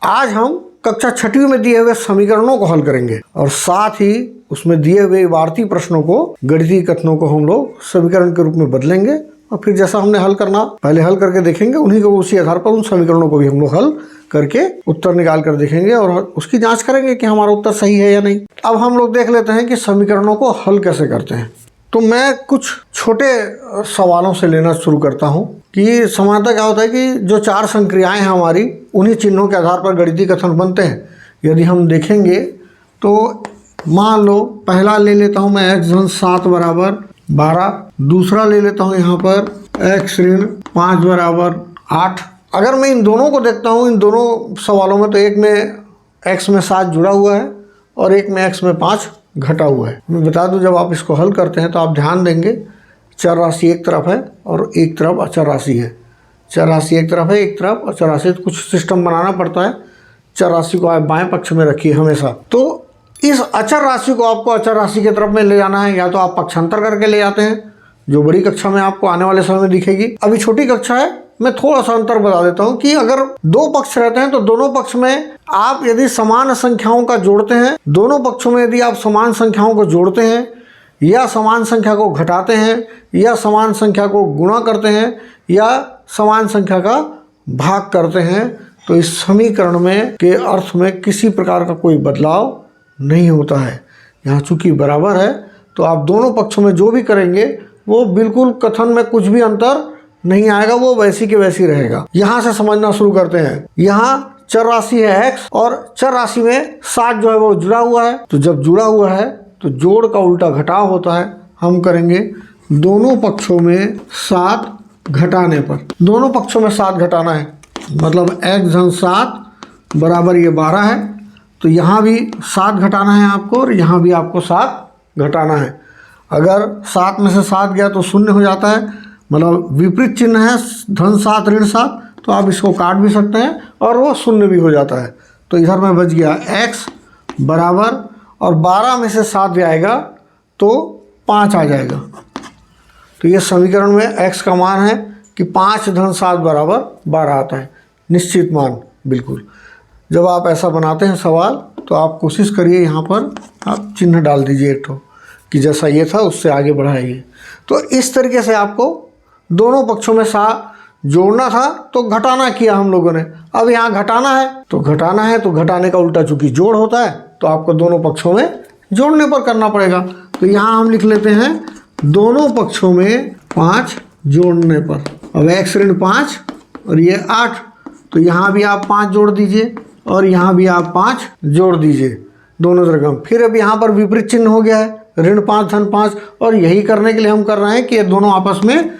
आज हम कक्षा 6वीं में दिए हुए समीकरणों को हल करेंगे और साथ ही उसमें दिए हुए वार्ती प्रश्नों को, गणितीय कथनों को हम लोग समीकरण के रूप में बदलेंगे और फिर जैसा हमने हल करना पहले हल करके देखेंगे, उन्हीं को उसी आधार पर उन समीकरणों को भी हम लोग हल करके उत्तर निकाल कर देखेंगे और उसकी जांच करेंगे कि हमारा उत्तर सही है या नहीं। अब हम लोग देख लेते हैं कि समीकरणों को हल कैसे करते हैं। तो मैं कुछ छोटे सवालों से लेना शुरू करता हूं कि सामान्यतः क्या होता है कि जो 4 संक्रियाएं हैं हमारी, उन्हीं चिन्हों के आधार पर गणितीय कथन बनते हैं। यदि हम देखेंगे तो मान लो पहला ले लेता हूं मैं x धन 7 बराबर 12, दूसरा ले लेता हूं यहाँ पर x ऋण 5 बराबर 8। अगर मैं इन दोनों को देखता हूं, इन दोनों सवालों में, तो एक में x में 7 जुड़ा हुआ है और एक में x में 5 घटा हुआ है। मैं बता दूं, जब आप इसको हल करते हैं तो आप ध्यान देंगे चर राशि एक तरफ है और एक तरफ अचर राशि है। चर राशि एक तरफ है, एक तरफ अचर राशि। तो कुछ सिस्टम बनाना पड़ता है। चर राशि को आप बाएं पक्ष में रखिए हमेशा। तो इस अचर राशि को आपको अचर राशि की तरफ में ले जाना है, या तो आप पक्षांतर करके ले जाते हैं, जो बड़ी कक्षा में आपको आने वाले समय में दिखेगी। अभी छोटी कक्षा है, मैं थोड़ा सा अंतर बता देता हूं कि अगर 2 पक्ष रहते हैं तो दोनों पक्ष में आप यदि समान संख्याओं का जोड़ते हैं, दोनों पक्षों में यदि आप समान संख्याओं को जोड़ते हैं या समान संख्या को घटाते हैं या समान संख्या को गुणा करते हैं या समान संख्या का भाग करते हैं, तो इस समीकरण में के अर्थ में किसी प्रकार का कोई बदलाव नहीं होता है। यहाँ चूंकि बराबर है तो आप दोनों पक्षों में जो भी करेंगे वो बिल्कुल कथन में कुछ भी अंतर नहीं आएगा, वो वैसी के वैसी रहेगा। यहाँ से समझना शुरू करते हैं। यहाँ चर राशि है x और चर राशि में 7 जो है वो जुड़ा हुआ है। तो जब जुड़ा हुआ है तो जोड़ का उल्टा घटाव होता है। हम करेंगे दोनों पक्षों में 7 घटाने पर, दोनों पक्षों में 7 घटाना है, मतलब x धन 7 बराबर ये 12 है। तो यहाँ भी 7 घटाना है आपको और यहाँ भी आपको 7 घटाना है। अगर 7 में से 7 गया तो शून्य हो जाता है, मतलब विपरीत चिन्ह है धन 7 ऋण 7, तो आप इसको काट भी सकते हैं और वो शून्य भी हो जाता है। तो इधर में बच गया x बराबर, और 12 में से 7 जाएगा तो 5 आ जाएगा। तो ये समीकरण में x का मान है कि 5 धन 7 बराबर 12 आता है, निश्चित मान बिल्कुल। जब आप ऐसा बनाते हैं सवाल तो आप कोशिश करिए यहाँ पर आप चिन्ह डाल दीजिए एक ठो, कि जैसा ये था उससे आगे बढ़ाइए। तो इस तरीके से आपको दोनों पक्षों में 7 जोड़ना था तो घटाना किया हम लोगों ने। अब यहाँ घटाना है तो घटाने का उल्टा चूंकि जोड़ होता है तो आपको दोनों पक्षों में जोड़ने पर करना पड़ेगा। तो यहाँ हम लिख लेते हैं दोनों पक्षों में 5 जोड़ने पर। अब x ऋण 5 और ये 8, तो यहाँ भी आप 5 जोड़ दीजिए और यहाँ भी आप 5 जोड़ दीजिए, दोनों तरफ। फिर अब यहाँ पर विपरीत चिन्ह हो गया है, ऋण 5 धन 5, और यही करने के लिए हम कर रहे हैं कि ये दोनों आपस में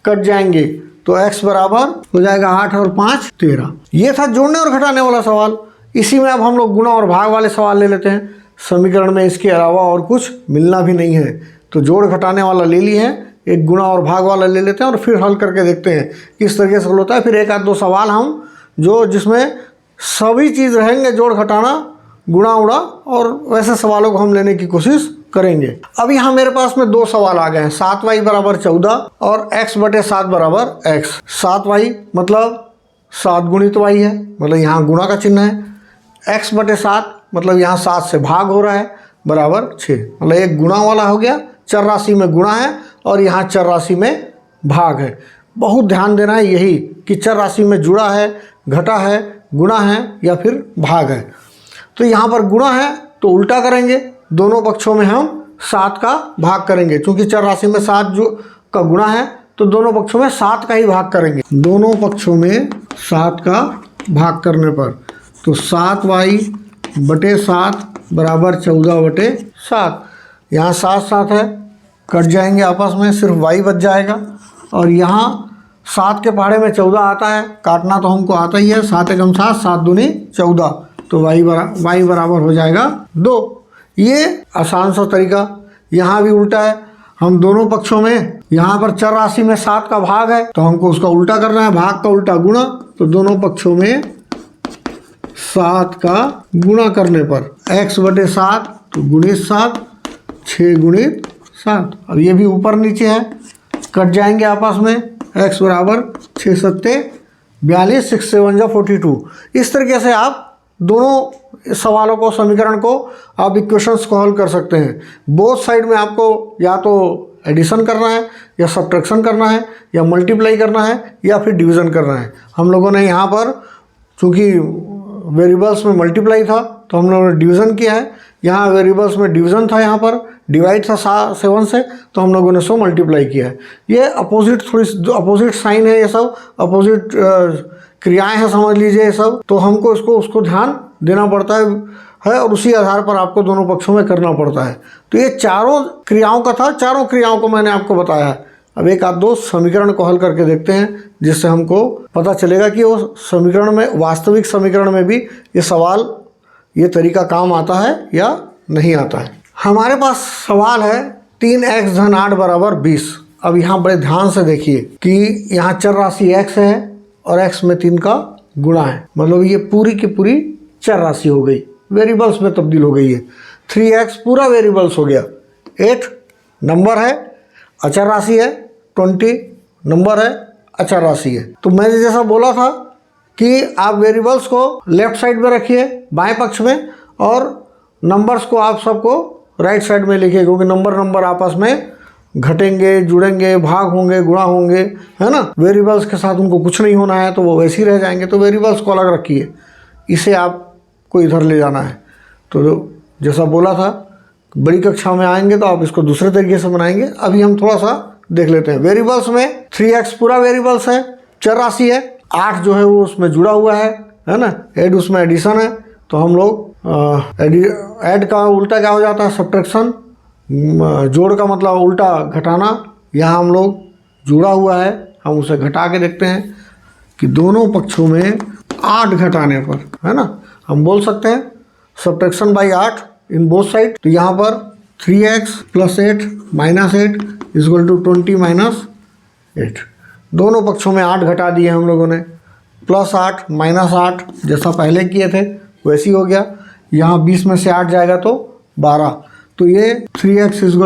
कट जाएंगे। तो x बराबर हो जाएगा 8 और 5 13। ये था जोड़ने और घटाने वाला सवाल। इसी में अब हम लोग गुणा और भाग वाले सवाल ले लेते हैं। समीकरण में इसके अलावा और कुछ मिलना भी नहीं है, तो जोड़ घटाने वाला ले लिए हैं, एक गुणा और भाग वाला ले लेते हैं और फिर हल करके देखते हैं किस तरीके से हल होता है। फिर एक आध 2 सवाल हम जिसमें सभी चीज़ रहेंगे, जोड़ घटाना गुणा उड़ा, और वैसे सवालों को हम लेने की कोशिश करेंगे। अब यहाँ मेरे पास में 2 सवाल आ गए हैं, 7y बराबर 14 और x बटे 7 बराबर x। 7y मतलब 7 गुणित y है, मतलब यहाँ गुणा का चिन्ह है। x बटे 7 मतलब यहाँ 7 से भाग हो रहा है, बराबर 6, मतलब एक गुणा वाला हो गया। चर राशि में गुणा है और यहाँ चर राशि में भाग है। बहुत ध्यान देना है यही कि चर राशि में जुड़ा है, घटा है, गुणा है या फिर भाग है। तो यहाँ पर गुणा है तो उल्टा करेंगे, दोनों पक्षों में हम 7 का भाग करेंगे। चूंकि चर राशि में 7 का गुणा है तो दोनों पक्षों में 7 का ही भाग करेंगे। दोनों पक्षों में 7 का भाग करने पर तो 7y बटे 7 बराबर 14 बटे 7। यहाँ 7 है, कट जाएंगे आपस में, सिर्फ y बच जाएगा। और यहाँ 7 के पहाड़े में 14 आता है, काटना तो हमको आता ही है। 7 एकम 7, 7 दूनी 14, तो y बराबर हो जाएगा 2। ये आसान सा तरीका। यहाँ भी उल्टा है, हम दोनों पक्षों में, यहाँ पर चर राशि में 7 का भाग है तो हमको उसका उल्टा करना है, भाग का उल्टा गुणा। तो दोनों पक्षों में 7 का गुणा करने पर x बटे 7 तो गुणित 7, 6 गुणित 7। अब ये भी ऊपर नीचे है, कट जाएंगे आपस में। x बराबर 6 सत्ते 42, 6 7 जा 42। इस तरीके से आप दोनों सवालों को, समीकरण को, आप इक्वेशंस को हल कर सकते हैं। बोथ साइड में आपको या तो एडिशन करना है, या सब्ट्रैक्शन करना है, या मल्टीप्लाई करना है, या फिर डिवीज़न करना है। हम लोगों ने यहाँ पर चूँकि वेरिएबल्स में मल्टीप्लाई था तो हम लोगों ने डिवीज़न किया है, यहाँ वेरिएबल्स में डिवीज़न था, यहाँ पर डिवाइड था 7 से, तो हम लोगों ने इसको मल्टीप्लाई किया है। ये अपोजिट, थोड़ी अपोजिट साइन है, ये सब अपोजिट क्रियाएं हैं समझ लीजिए ये सब। तो हमको उसको ध्यान देना पड़ता है और उसी आधार पर आपको दोनों पक्षों में करना पड़ता है। तो ये चारों क्रियाओं का था, चारों क्रियाओं को मैंने आपको बताया है। अब एक आध दो समीकरण को हल करके देखते हैं, जिससे हमको पता चलेगा कि वो समीकरण में, वास्तविक समीकरण में भी ये सवाल, ये तरीका काम आता है या नहीं आता है। हमारे पास सवाल है 3x धन 8 बराबर 20। अब यहाँ बड़े ध्यान से देखिए कि यहाँ चर राशि x है और x में 3 का गुणा है, मतलब ये पूरी की पूरी चर राशि हो गई, वेरिएबल्स में तब्दील हो गई है। 3x पूरा वेरिएबल्स हो गया, 8 नंबर है, अचर राशि है, 20 नंबर है, अचर राशि है। तो मैंने जैसा बोला था कि आप वेरिएबल्स को लेफ्ट साइड में रखिए, बाएं पक्ष में, और नंबर्स को आप सबको राइट साइड में लिखिए, क्योंकि नंबर आपस में घटेंगे, जुड़ेंगे, भाग होंगे, गुणा होंगे, है ना। वेरिएबल्स के साथ उनको कुछ नहीं होना है तो वो वैसे ही रह जाएंगे। तो वेरिएबल्स को अलग रखिए, इसे आपको इधर ले जाना है। तो जैसा बोला था, बड़ी कक्षा में आएंगे तो आप इसको दूसरे तरीके से बनाएंगे। अभी हम थोड़ा सा देख लेते हैं। वेरिएबल्स में 3x पूरा वेरिएबल्स है, चर राशि है, 8 जो है वो उसमें जुड़ा हुआ है ना, ऐड उसमें एडिशन है। तो हम लोग ऐड का उल्टा क्या हो जाता है, सब्ट्रैक्शन। जोड़ का मतलब उल्टा घटाना। यहाँ हम लोग जुड़ा हुआ है, हम उसे घटा के देखते हैं कि दोनों पक्षों में 8 घटाने पर, है ना, हम बोल सकते हैं subtraction by 8 in both side. तो यहाँ पर 3x + 8 - 8 = 20 - 8। दोनों पक्षों में 8 घटा दिए हम लोगों ने, +8 -8 जैसा पहले किए थे वैसे ही हो गया। यहाँ 20 में से 8 जाएगा तो 12। तो ये 3x =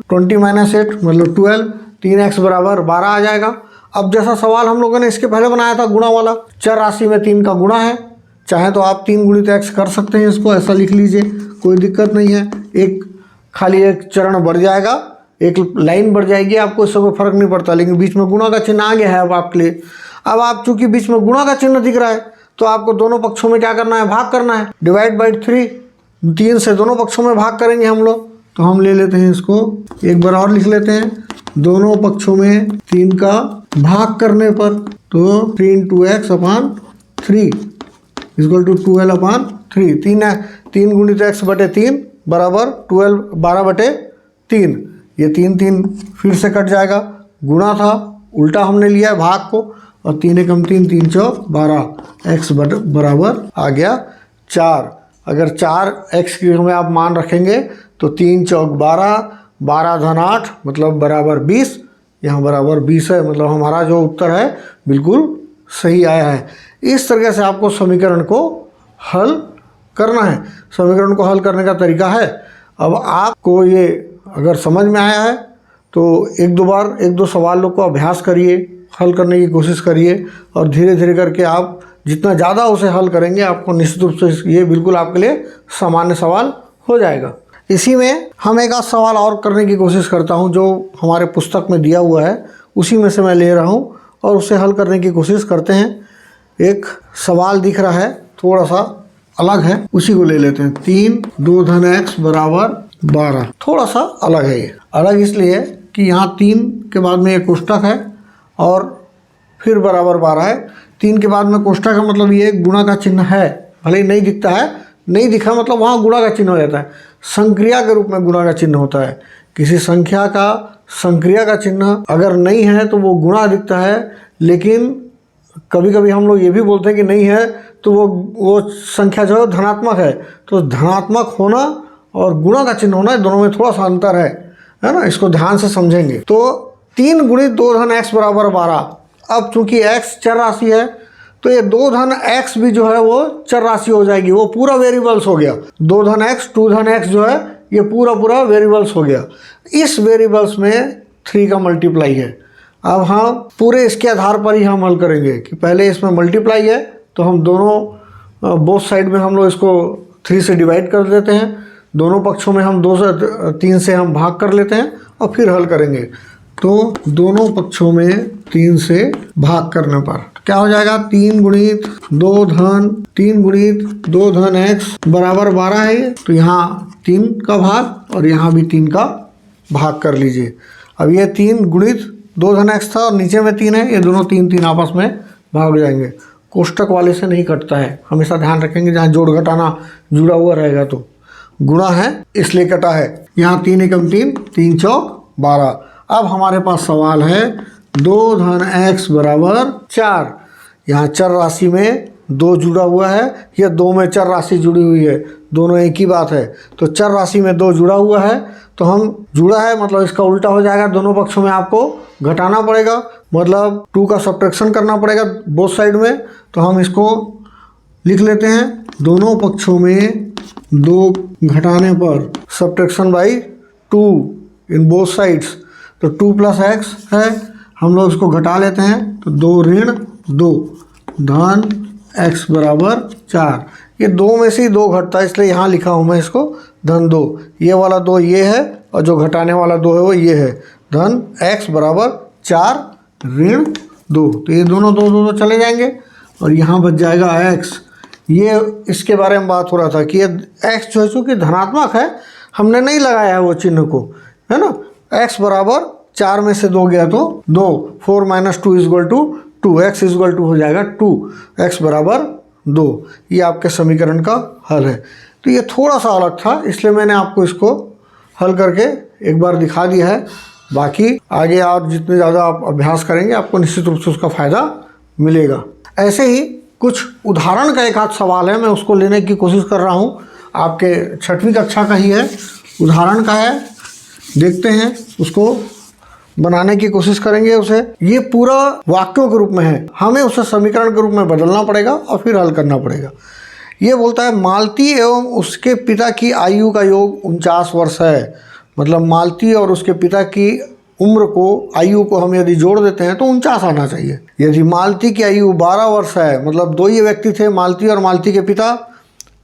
20 - 8 मतलब 12, 3x बराबर 12 आ जाएगा। अब जैसा सवाल हम लोगों ने इसके पहले बनाया था गुणा वाला, चर राशि में 3 का गुणा है, चाहे तो आप 3 × x कर सकते हैं, इसको ऐसा लिख लीजिए, कोई दिक्कत नहीं है। खाली एक चरण बढ़ जाएगा, एक लाइन बढ़ जाएगी, आपको इससे कोई फर्क नहीं पड़ता। लेकिन बीच में गुणा का चिन्ह आ गया है अब आपके लिए। अब आप चूंकि बीच में गुणा का चिन्ह दिख रहा है तो आपको दोनों पक्षों में क्या करना है, भाग करना है। डिवाइड बाई 3, 3 से दोनों पक्षों में भाग करेंगे हम लोग। तो हम ले लेते हैं इसको, एक बार और लिख लेते हैं, दोनों पक्षों में 3 का भाग करने पर, तो 3 × x/3 = 12/3। 3 × x/3 बराबर 12/3। ये 3 फिर से कट जाएगा, गुणा था, उल्टा हमने लिया है भाग को, और 3 × 3 = 3 × 4 = 12। x बराबर आ गया 4। अगर 4x की में आप मान रखेंगे तो 3 × 4 = 12, 12 धन 8 मतलब बराबर 20। यहाँ बराबर 20 है, मतलब हमारा जो उत्तर है बिल्कुल सही आया है। इस तरीके से आपको समीकरण को हल करना है। समीकरण को हल करने का तरीका है। अब आपको ये अगर समझ में आया है तो एक दो सवालों को अभ्यास करिए, हल करने की कोशिश करिए, और धीरे धीरे करके आप जितना ज़्यादा उसे हल करेंगे आपको निश्चित रूप से ये बिल्कुल आपके लिए सामान्य सवाल हो जाएगा। इसी में हम एक आध सवाल और करने की कोशिश करता हूँ, जो हमारे पुस्तक में दिया हुआ है उसी में से मैं ले रहा हूँ और उसे हल करने की कोशिश करते हैं। एक सवाल दिख रहा है थोड़ा सा अलग है, उसी को ले लेते हैं। 3 2 धन x बराबर 12। थोड़ा सा अलग है ये, अलग इसलिए कि यहाँ 3 के बाद में एक कोष्ठक है और फिर बराबर 12 है। 3 के बाद में कोष्ठक का मतलब ये गुणा का चिन्ह है, भले ही नहीं दिखता है, नहीं दिखा मतलब वहाँ गुणा का चिन्ह हो जाता है। संक्रिया के रूप में गुणा का चिन्ह होता है। किसी संख्या का संक्रिया का चिन्ह अगर नहीं है तो वो गुणा दिखता है, लेकिन कभी कभी हम लोग ये भी बोलते हैं कि नहीं है तो वो संख्या जो है धनात्मक है। तो धनात्मक होना और गुणा का चिन्ह होना दोनों में थोड़ा सा अंतर है ना, इसको ध्यान से समझेंगे। तो 3 × 2 धन x बराबर 12। अब चूंकि x चर राशि है तो ये 2 धन x भी जो है वो चर राशि हो जाएगी, वो पूरा वेरिएबल्स हो गया। 2 धन x 2 धन x जो है ये पूरा वेरिएबल्स हो गया। इस वेरिएबल्स में 3 का मल्टीप्लाई है। अब हम पूरे इसके आधार पर ही हम हल करेंगे कि पहले इसमें मल्टीप्लाई है तो हम दोनों बोथ साइड में हम लोग इसको 3 से डिवाइड कर देते हैं, दोनों पक्षों में हम 2 से 3 से हम भाग कर लेते हैं और फिर हल करेंगे। तो दोनों पक्षों में 3 से भाग करने पर क्या हो जाएगा, 3 गुणित 2 धन x बराबर 12 है ये, तो यहाँ 3 का भाग और यहाँ भी 3 का भाग कर लीजिए। अब ये 3 गुणित 2 धन x था और नीचे में 3 है, ये दोनों 3 आपस में भाग हो जाएंगे। कोष्टक वाले से नहीं कटता है, हमेशा ध्यान रखेंगे जहाँ जोड़ घटाना जुड़ा हुआ रहेगा तो गुणा है इसलिए कटा है। यहाँ 3 एकम 3, 3 चौक 12। अब हमारे पास सवाल है 2 धन x बराबर 4। यहाँ चर राशि में 2 जुड़ा हुआ है, या 2 में चर राशि जुड़ी हुई है, दोनों एक ही बात है। तो चर राशि में 2 जुड़ा हुआ है तो हम जुड़ा है मतलब इसका उल्टा हो जाएगा, दोनों पक्षों में आपको घटाना पड़ेगा, मतलब 2 का सब्ट्रैक्शन करना पड़ेगा बोथ साइड में। तो हम इसको लिख लेते हैं, दोनों पक्षों में 2 घटाने पर subtraction by 2 in both sides, तो 2 प्लस x है, हम लोग इसको घटा लेते हैं तो 2 ऋण 2 धन x बराबर 4। ये 2 में से ही 2 घटता है इसलिए यहाँ लिखा हूँ मैं इसको धन 2। ये वाला 2 ये है और जो घटाने वाला 2 है वो ये है, धन x बराबर 4 ऋण 2। तो ये दोनों 2 चले जाएंगे और यहाँ बच जाएगा x। ये इसके बारे में बात हो रहा था कि ये x जो है चूँकि धनात्मक है, हमने नहीं लगाया है वो चिन्ह को, है ना। x बराबर 4 में से 2 गया तो 2, 4 - 2 = 2, x = हो जाएगा 2, x बराबर 2। ये आपके समीकरण का हल है। तो ये थोड़ा सा अलग था इसलिए मैंने आपको इसको हल करके एक बार दिखा दिया है। बाकी आगे आप जितने ज़्यादा आप अभ्यास करेंगे आपको निश्चित रूप से उसका फ़ायदा मिलेगा। ऐसे ही कुछ उदाहरण का एक आध सवाल है, मैं उसको लेने की कोशिश कर रहा हूँ, आपके 6वीं कक्षा का ही है, उदाहरण का है, देखते हैं उसको बनाने की कोशिश करेंगे उसे। ये पूरा वाक्यों के रूप में है, हमें उसे समीकरण के रूप में बदलना पड़ेगा और फिर हल करना पड़ेगा। ये बोलता है मालती एवं उसके पिता की आयु का योग 49 वर्ष है। मतलब मालती और उसके पिता की उम्र को, आयु को हम यदि जोड़ देते हैं तो 49 आना चाहिए। यदि मालती की आयु 12 वर्ष है, मतलब 2 ही व्यक्ति थे, मालती और मालती के पिता।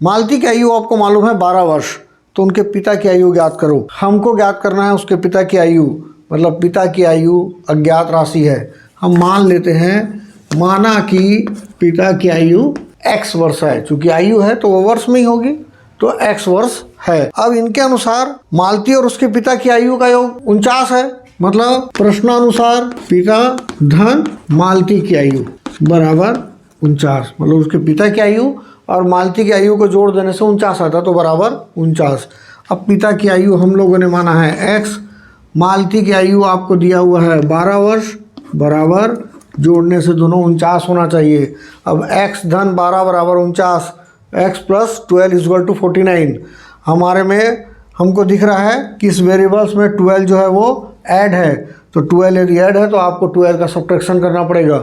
मालती की आयु आपको मालूम है 12 वर्ष, तो उनके पिता की आयु ज्ञात करो। हमको ज्ञात करना है उसके पिता की आयु, मतलब पिता की आयु अज्ञात राशि है। हम मान लेते हैं, माना कि पिता की आयु x वर्ष है, चूँकि आयु है तो वो वर्ष में ही होगी, तो x वर्ष है। अब इनके अनुसार मालती और उसके पिता की आयु का योग 49 है, मतलब प्रश्नानुसार पिता धन मालती की आयु बराबर 49, मतलब उसके पिता की आयु और मालती की आयु को जोड़ देने से 49 आता, तो बराबर 49। अब पिता की आयु हम लोगों ने माना है x, मालती की आयु आपको दिया हुआ है 12 वर्ष, बराबर जोड़ने से दोनों 49 होना चाहिए। अब x धन 12 बराबर 49, x + 12 = 49। हमारे में हमको दिख रहा है कि इस वेरिएबल्स में 12 जो है वो ऐड है, तो 12 यदि ऐड है तो आपको 12 का सब्ट्रैक्शन करना पड़ेगा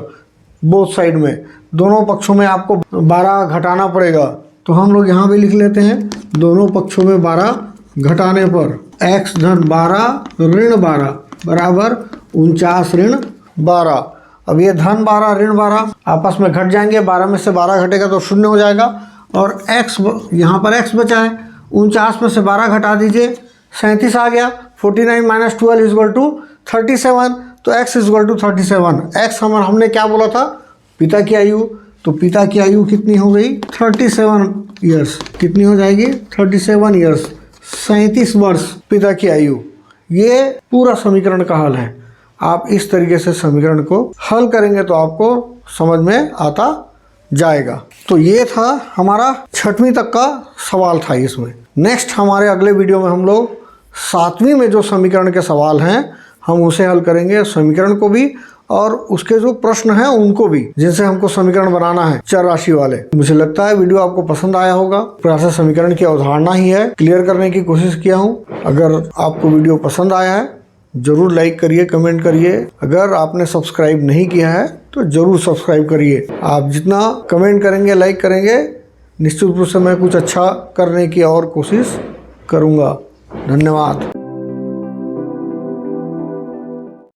बोथ साइड में, दोनों पक्षों में आपको 12 घटाना पड़ेगा। तो हम लोग यहाँ भी लिख लेते हैं, दोनों पक्षों में 12 घटाने पर x धन 12 ऋण 12 बराबर 49 ऋण 12। अब ये धन 12 ऋण 12 आपस में घट जाएंगे, 12 में से 12 घटेगा तो 0 हो जाएगा, और x यहाँ पर x बचा है, 49 में से 12 घटा दीजिए, 37 आ गया। 49 - 12 = 37, तो x = 37। x हमने क्या बोला था, पिता की आयु, तो पिता की आयु कितनी हो गई, 37 ईयर्स। कितनी हो जाएगी, 37 ईयर्स, 37 वर्ष पिता की आयु। ये पूरा समीकरण का हल है। आप इस तरीके से समीकरण को हल करेंगे तो आपको समझ में आता जाएगा। तो ये था हमारा 6वीं तक का सवाल था इसमें। नेक्स्ट हमारे अगले वीडियो में हम लोग 7वीं में जो समीकरण के सवाल हैं हम उसे हल करेंगे, समीकरण को भी और उसके जो प्रश्न हैं उनको भी, जिनसे हमको समीकरण बनाना है चर राशि वाले। मुझे लगता है वीडियो आपको पसंद आया होगा। प्रयास समीकरण की अवधारणा ही है, क्लियर करने की कोशिश किया हूँ। अगर आपको वीडियो पसंद आया है जरूर लाइक करिए, कमेंट करिए। अगर आपने सब्सक्राइब नहीं किया है तो जरूर सब्सक्राइब करिए। आप जितना कमेंट करेंगे, लाइक करेंगे, निश्चित रूप से मैं कुछ अच्छा करने की और कोशिश करूँगा। धन्यवाद।